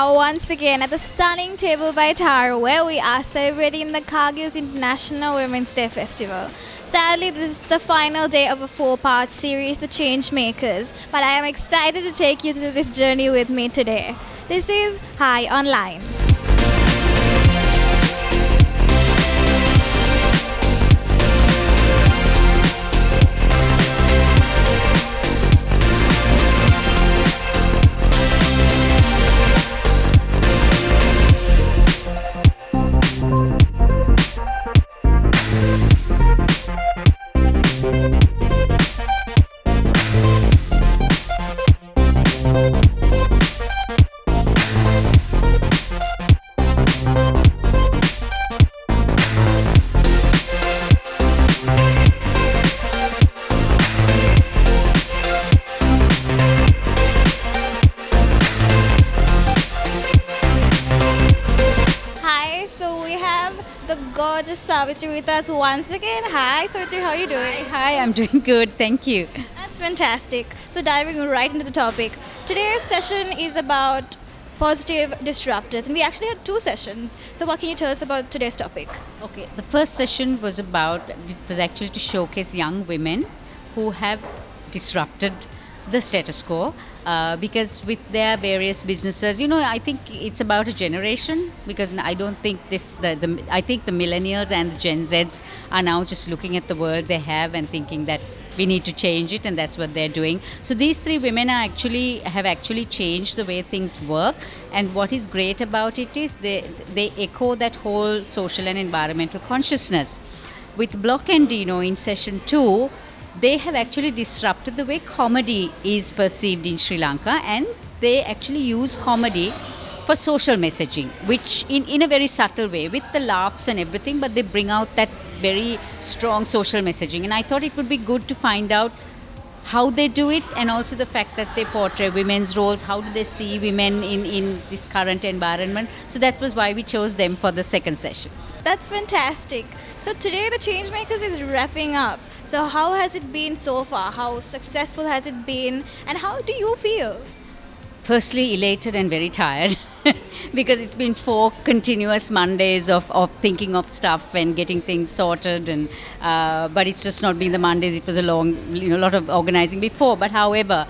are once again at the stunning table by Taro, where we are celebrating the Kargil's International Women's Day Festival. Sadly, this is the final day of a 4-part series, The Change Makers, but I am excited to take you through this journey with me today. This is Hi Online. Hi, so we have the gorgeous Savitri with us once again. Hi, Savitri, how are you doing? Hi, I'm doing good, thank you. That's fantastic. So diving right into the topic. Today's session is about positive disruptors, and we actually had 2 sessions. So what can you tell us about today's topic? Okay, the first session was actually to showcase young women who have disrupted the status quo because with their various businesses, I think it's about a generation because I don't think I think the millennials and the Gen Zs are now just looking at the world they have and thinking that we need to change it, and that's what they're doing. So these 3 women have actually changed the way things work, and what is great about it is they echo that whole social and environmental consciousness. With Block and Dino in session 2, they have actually disrupted the way comedy is perceived in Sri Lanka, and they actually use comedy for social messaging, which in a very subtle way, with the laughs and everything, but they bring out that very strong social messaging. And I thought it would be good to find out how they do it, and also the fact that they portray women's roles, how do they see women in this current environment. So that was why we chose them for the second session. That's fantastic. So today the Changemakers is wrapping up. So how has it been so far? How successful has it been? And how do you feel? Firstly, elated and very tired because it's been 4 continuous Mondays of thinking of stuff and getting things sorted, and but it's just not been the Mondays. It was a lot of organizing before. But however,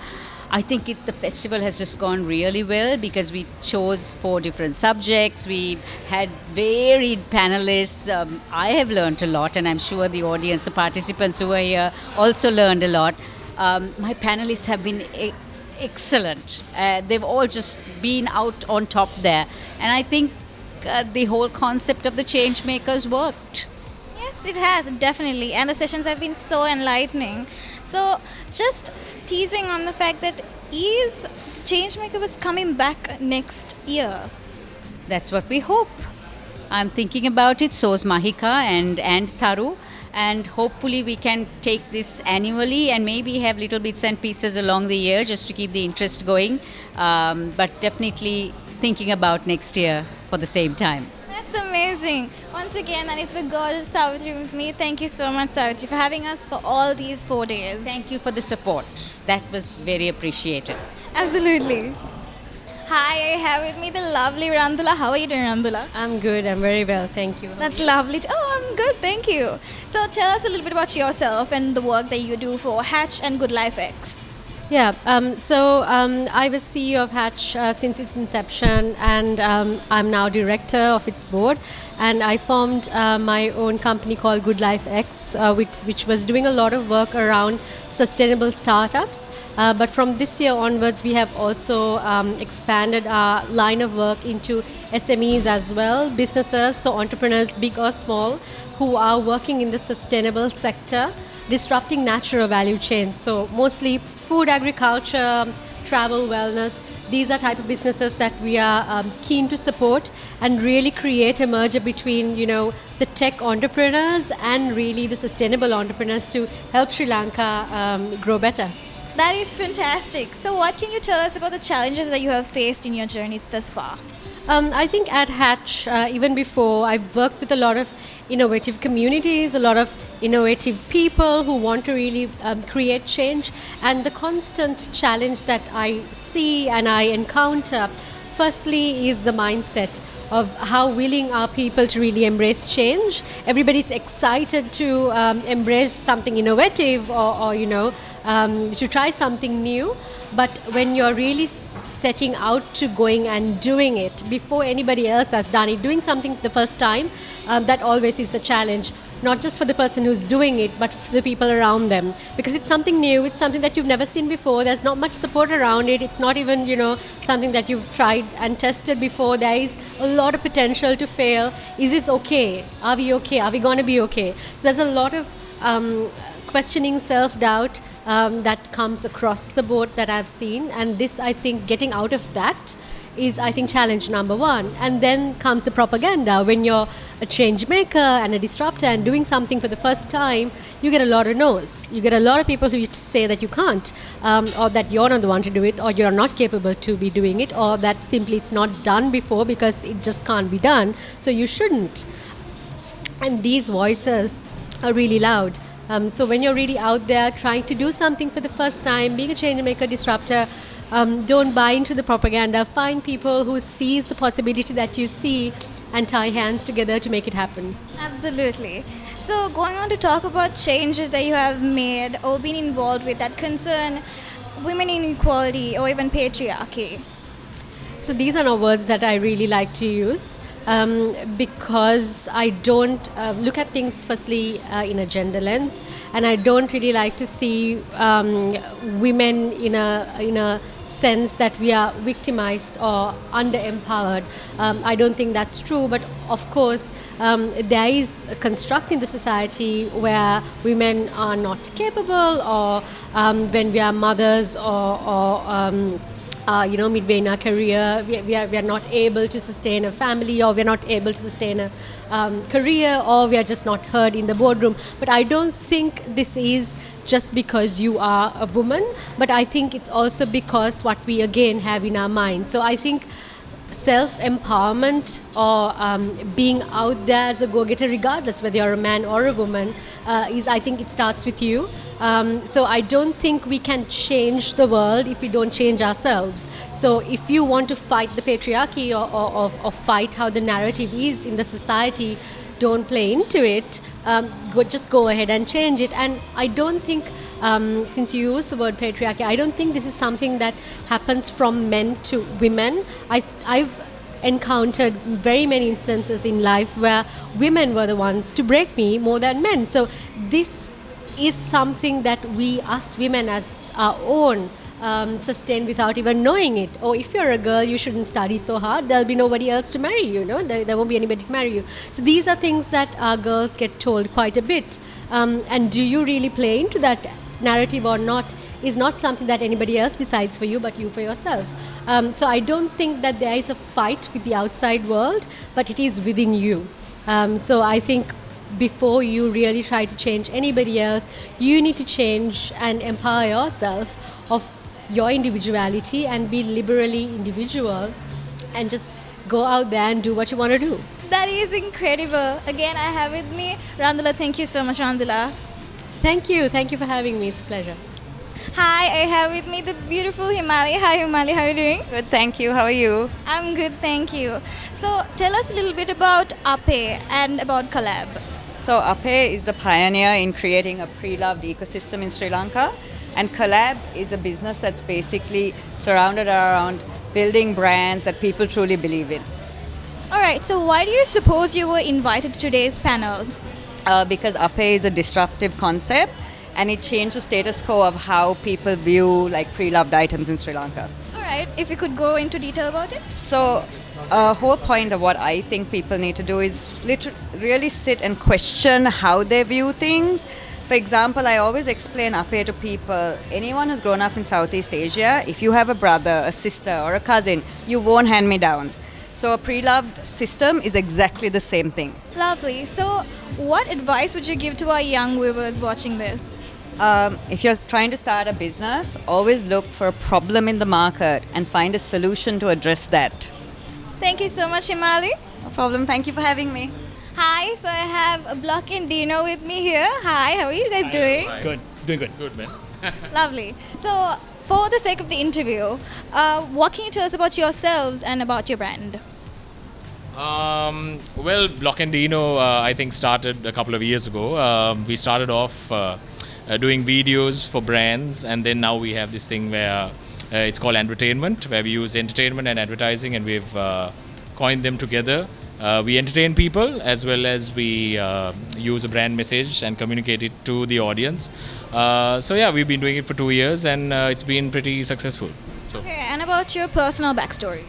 I think the festival has just gone really well because we chose 4 different subjects. We had varied panelists. I have learned a lot, and I'm sure the audience, the participants who were here, also learned a lot. My panelists have been excellent. They've all just been out on top there, and I think the whole concept of the change makers worked. Yes, it has, definitely. And the sessions have been so enlightening. So, just teasing on the fact that is Changemaker was coming back next year. That's what we hope. I'm thinking about it, so is Mahika and Tharu. And hopefully we can take this annually and maybe have little bits and pieces along the year just to keep the interest going. But definitely thinking about next year for the same time. That's amazing. Once again, that is the gorgeous Savitri with me. Thank you so much, Savitri, for having us for all these 4 days. Thank you for the support. That was very appreciated. Absolutely. Hi, I have with me the lovely Randula. How are you doing, Randula? I'm good. I'm very well. Thank you. That's lovely. I'm good. Thank you. So tell us a little bit about yourself and the work that you do for Hatch and Good Life X. Yeah. I was CEO of Hatch since its inception, and I'm now director of its board. And I formed my own company called Good Life X, which was doing a lot of work around sustainable startups. But from this year onwards, we have also expanded our line of work into SMEs as well, businesses, so entrepreneurs, big or small, who are working in the sustainable sector, disrupting natural value chains. So mostly food, agriculture, travel, wellness. These are type of businesses that we are keen to support and really create a merger between, the tech entrepreneurs and really the sustainable entrepreneurs to help Sri Lanka grow better. That is fantastic. So what can you tell us about the challenges that you have faced in your journey thus far? I think at Hatch, even before, I've worked with a lot of innovative communities, a lot of innovative people who want to really create change. And the constant challenge that I see and I encounter firstly is the mindset of how willing are people to really embrace change. Everybody's excited to embrace something innovative or to try something new. But when you're really setting out to going and doing it before anybody else has done it, doing something for the first time, that always is a challenge. Not just for the person who's doing it, but for the people around them. Because it's something new, it's something that you've never seen before, there's not much support around it, it's not even, something that you've tried and tested before. There is a lot of potential to fail. Is this okay? Are we okay? Are we going to be okay? So there's a lot of questioning, self-doubt that comes across the board that I've seen. And this, I think, getting out of that is, I think, challenge number one. And then comes the propaganda. When you're a change maker and a disruptor and doing something for the first time, you get a lot of no's. You get a lot of people who say that you can't, or that you're not the one to do it, or you're not capable to be doing it, or that simply it's not done before because it just can't be done, so you shouldn't. And these voices are really loud. So when you're really out there trying to do something for the first time, being a change maker, disruptor, don't buy into the propaganda. Find people who sees the possibility that you see and tie hands together to make it happen. Absolutely. So going on to talk about changes that you have made or been involved with that concern women inequality or even patriarchy. So these are not words that I really like to use. Because I don't look at things firstly in a gender lens, and I don't really like to see women in a sense that we are victimized or underempowered. I don't think that's true, but of course there is a construct in the society where women are not capable, or when we are mothers or midway in our career, we are not able to sustain a family, or we are not able to sustain a career, or we are just not heard in the boardroom. But I don't think this is just because you are a woman, but I think it's also because what we again have in our mind. So I think self-empowerment or being out there as a go-getter, regardless whether you're a man or a woman, I think it starts with you. So I don't think we can change the world if we don't change ourselves. So if you want to fight the patriarchy or fight how the narrative is in the society, don't play into it. Just go ahead and change it. And I don't think, since you use the word patriarchy, I don't think this is something that happens from men to women. I've encountered very many instances in life where women were the ones to break me more than men. So this is something that we, us women, as our own, sustain without even knowing it. Or if you're a girl, you shouldn't study so hard. There'll be nobody else to marry you. There won't be anybody to marry you. So these are things that our girls get told quite a bit. And do you really play into that narrative or not is not something that anybody else decides for you, but you for yourself. So I don't think that there is a fight with the outside world, but it is within you. So I think before you really try to change anybody else, you need to change and empower yourself of your individuality and be liberally individual and just go out there and do what you want to do. That is incredible. Again, I have with me Randula. Thank you so much, Randula. Thank you for having me. It's a pleasure. Hi, I have with me the beautiful Himali. Hi Himali, how are you doing? Good, thank you. How are you? I'm good, thank you. So tell us a little bit about Ape and about Collab. So Ape is the pioneer in creating a pre-loved ecosystem in Sri Lanka, and Collab is a business that's basically surrounded around building brands that people truly believe in. Alright, so why do you suppose you were invited to today's panel? Because Ape is a disruptive concept, and it changed the status quo of how people view like pre-loved items in Sri Lanka. Alright, if you could go into detail about it. So a whole point of what I think people need to do is really sit and question how they view things. For example, I always explain Ape to people, anyone who's grown up in Southeast Asia, if you have a brother, a sister or a cousin, you won't hand-me-downs. So a pre-loved system is exactly the same thing. Lovely. So what advice would you give to our young viewers watching this? If you're trying to start a business, always look for a problem in the market and find a solution to address that. Thank you so much, Himali. No problem. Thank you for having me. Hi, so I have Block and Dino with me here. Hi, how are you guys doing? Good. Doing good. Good, man. Lovely. So, for the sake of the interview, what can you tell us about yourselves and about your brand? Well, Block and Dino, I think, started a couple of years ago. We started off doing videos for brands, and then now we have this thing where it's called entertainment, where we use entertainment and advertising, and we've coined them together. We entertain people as well as we use a brand message and communicate it to the audience. So yeah, we've been doing it for 2 years, and it's been pretty successful. So. Okay, and about your personal backstory.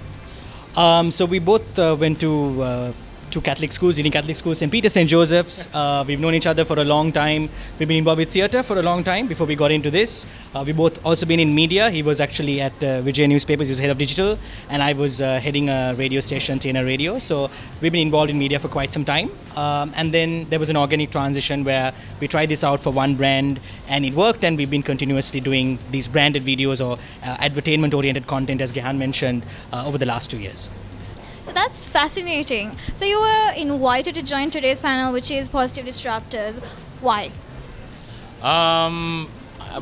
So we both went to two Catholic schools, Union Catholic schools, St. Peter, St. Joseph's. We've known each other for a long time. We've been involved with theatre for a long time before we got into this. We both also been in media. He was actually at Vijay Newspapers. He was head of digital, and I was heading a radio station, TNR Radio. So we've been involved in media for quite some time. And then there was an organic transition where we tried this out for one brand, and it worked. And we've been continuously doing these branded videos or advertainment-oriented content, as Gehan mentioned, over the last 2 years. So that's fascinating. So you were invited to join today's panel, which is Positive Disruptors. Why?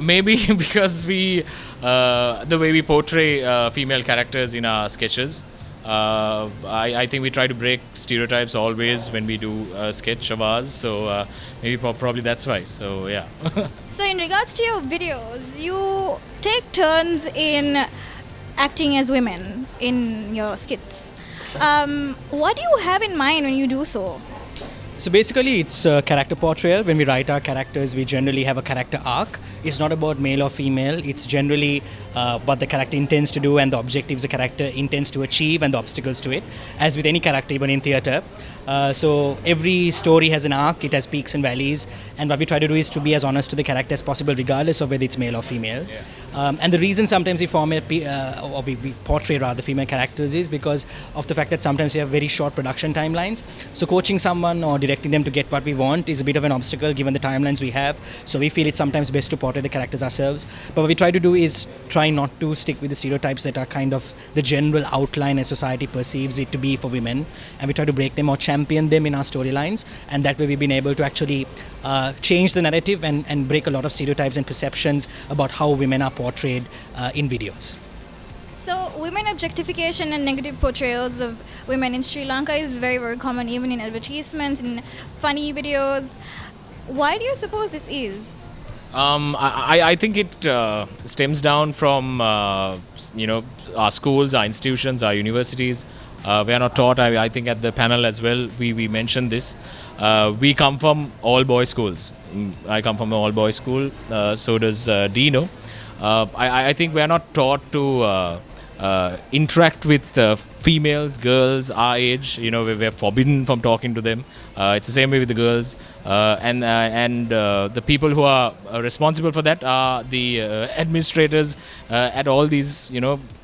Maybe because we, the way we portray female characters in our sketches. I think we try to break stereotypes always when we do a sketch of ours. So maybe probably that's why. So yeah. So in regards to your videos, you take turns in acting as women in your skits. What do you have in mind when you do so? So basically, it's a character portrayal. When we write our characters, we generally have a character arc. It's not about male or female. It's generally what the character intends to do and the objectives the character intends to achieve and the obstacles to it. As with any character, even in theatre. So every story has an arc. It has peaks and valleys. And what we try to do is to be as honest to the character as possible, regardless of whether it's male or female. Yeah. And the reason sometimes we we portray rather female characters is because of the fact that sometimes we have very short production timelines. So coaching someone or directing them to get what we want is a bit of an obstacle given the timelines we have. So we feel it's sometimes best to portray the characters ourselves. But what we try to do is try not to stick with the stereotypes that are kind of the general outline as society perceives it to be for women. And we try to break them or champion them in our storylines. And that way we've been able to actually change the narrative and break a lot of stereotypes and perceptions about how women are portrayed in videos. So women objectification and negative portrayals of women in Sri Lanka is very, very common, even in advertisements, in funny videos. Why do you suppose this is? I think it stems down from our schools, our institutions, our universities. We are not taught. I think at the panel as well we mentioned this. We come from all boys schools. I come from an all boys school. So does Dino. I think we are not taught to interact with females, girls our age. We're forbidden from talking to them. It's the same way with the girls, and the people who are responsible for that are the administrators at all these,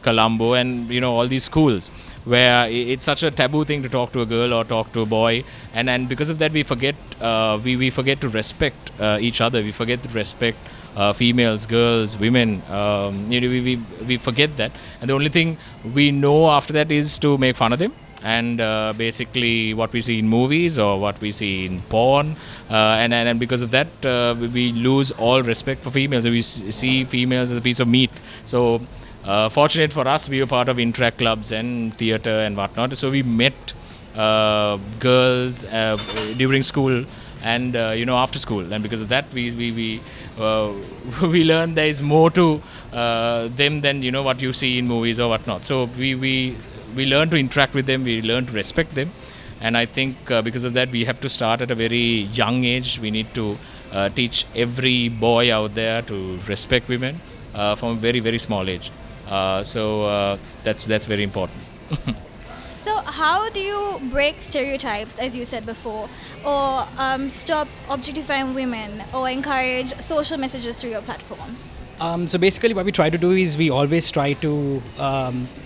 Colombo and all these schools, where it's such a taboo thing to talk to a girl or talk to a boy, and because of that we forget we forget to respect each other. We forget to respect females, girls, women. We forget that, and the only thing we know after that is to make fun of them. And basically what we see in movies or what we see in porn, and because of that we lose all respect for females. We see females as a piece of meat. So fortunate for us, we were part of interact clubs and theatre and whatnot. So we met girls during school and after school, and because of that we learned there is more to them than what you see in movies or whatnot. So we learn to interact with them, we learn to respect them, and I think because of that we have to start at a very young age. We need to teach every boy out there to respect women from a very, very small age. So that's very important. So how do you break stereotypes, as you said before, or stop objectifying women, or encourage social messages through your platform? So basically what we try to do is we always try to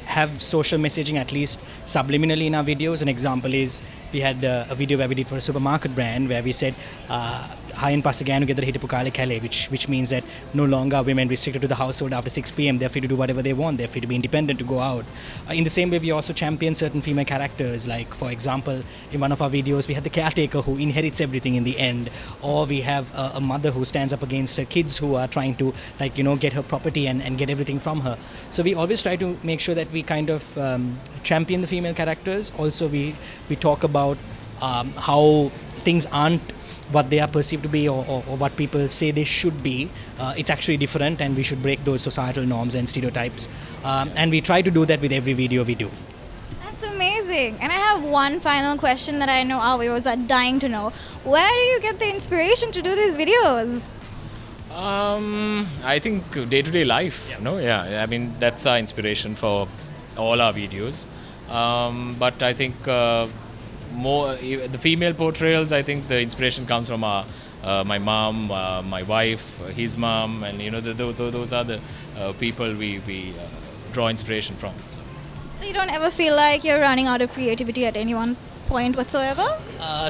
have social messaging at least subliminally in our videos. An example is we had a video where we did for a supermarket brand where we said Hayan Pasaganu get the Hitapukale Kale, which means that no longer are women restricted to the household after 6 p.m. They're free to do whatever they want. They're free to be independent, to go out. In the same way, we also champion certain female characters. Like, for example, in one of our videos, we had the caretaker who inherits everything in the end. Or we have a mother who stands up against her kids who are trying to, like, get her property and get everything from her. So we always try to make sure that we kind of champion the female characters. Also, we talk about how things aren't what they are perceived to be or what people say they should be. It's actually different, and we should break those societal norms and stereotypes. And we try to do that with every video we do. That's amazing. And I have one final question that I know our viewers are dying to know. Where do you get the inspiration to do these videos? I think day-to-day life. I mean, that's our inspiration for all our videos. But I think more the female portrayals. I think the inspiration comes from my mom, my wife, his mom, and those are the people we draw inspiration from. So You don't ever feel like you're running out of creativity at any one point whatsoever?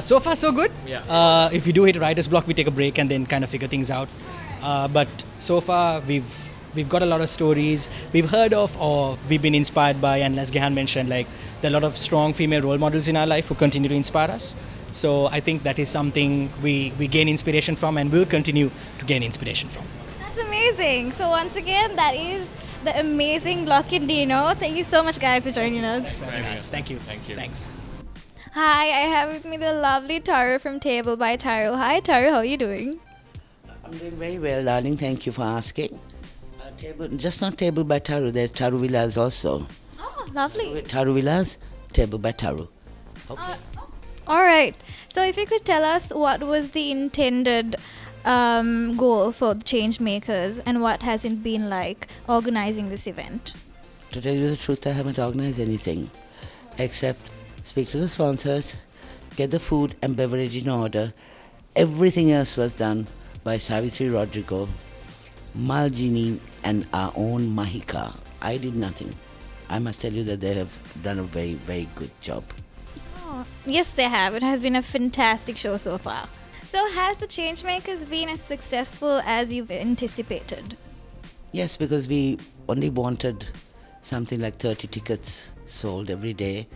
So far, so good. Yeah. If we do hit writer's block, we take a break and then kind of figure things out. But so far, we've got a lot of stories we've heard of or we've been inspired by, and as Gehan mentioned, like, there are a lot of strong female role models in our life who continue to inspire us. So I think that is something we gain inspiration from and will continue to gain inspiration from. That's amazing. So once again, that is the amazing Block Indino. Thank you so much, guys, for joining us. Thank you. Thank you. Thanks. Hi, I have with me the lovely Taru from Table by Taru. Hi, Taru, how are you doing? I'm doing very well, darling. Thank you for asking. Just not Table by Taru, there's Taru Villas also. Oh, lovely. Taru Villas, Table by Taru. Okay. All right. So if you could tell us what was the intended goal for the change makers and what has it been like organizing this event? To tell you the truth, I haven't organized anything except speak to the sponsors, get the food and beverage in order. Everything else was done by Savitri Rodrigo, Maljini, and our own Mahika. I did nothing. I must tell you that they have done a very, very good job. Oh, yes, they have. It has been a fantastic show so far. So has the Changemakers been as successful as you've anticipated? Yes, because we only wanted something like 30 tickets sold every day,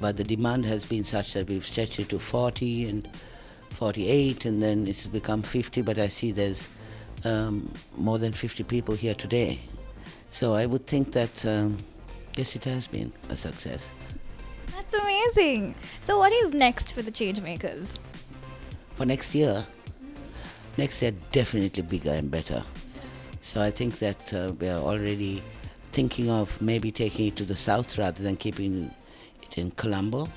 but the demand has been such that we've stretched it to 40 and 48, and then it's become 50, but I see there's more than 50 people here today. So I would think that, yes, it has been a success. That's amazing. So what is next for the Changemakers? For next year definitely bigger and better. So I think that we are already thinking of maybe taking it to the south rather than keeping it in Colombo,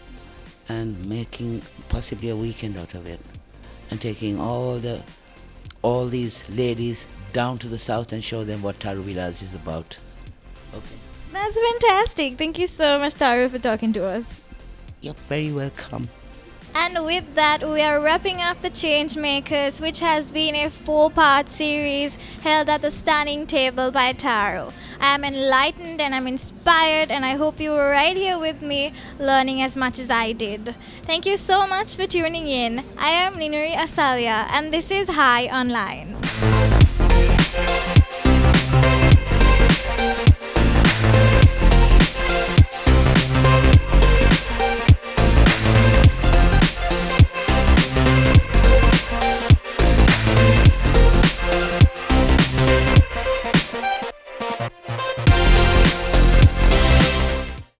and making possibly a weekend out of it, and taking all these ladies down to the south and show them what Taru Villas is about. Okay. That's fantastic. Thank you so much, Taru, for talking to us. You're very welcome. And with that, we are wrapping up the Changemakers, which has been a 4-part series held at the Stunning Table by Taru. I am enlightened and I'm inspired, and I hope you were right here with me, learning as much as I did. Thank you so much for tuning in. I am Ninuri Asalia, and this is High Online.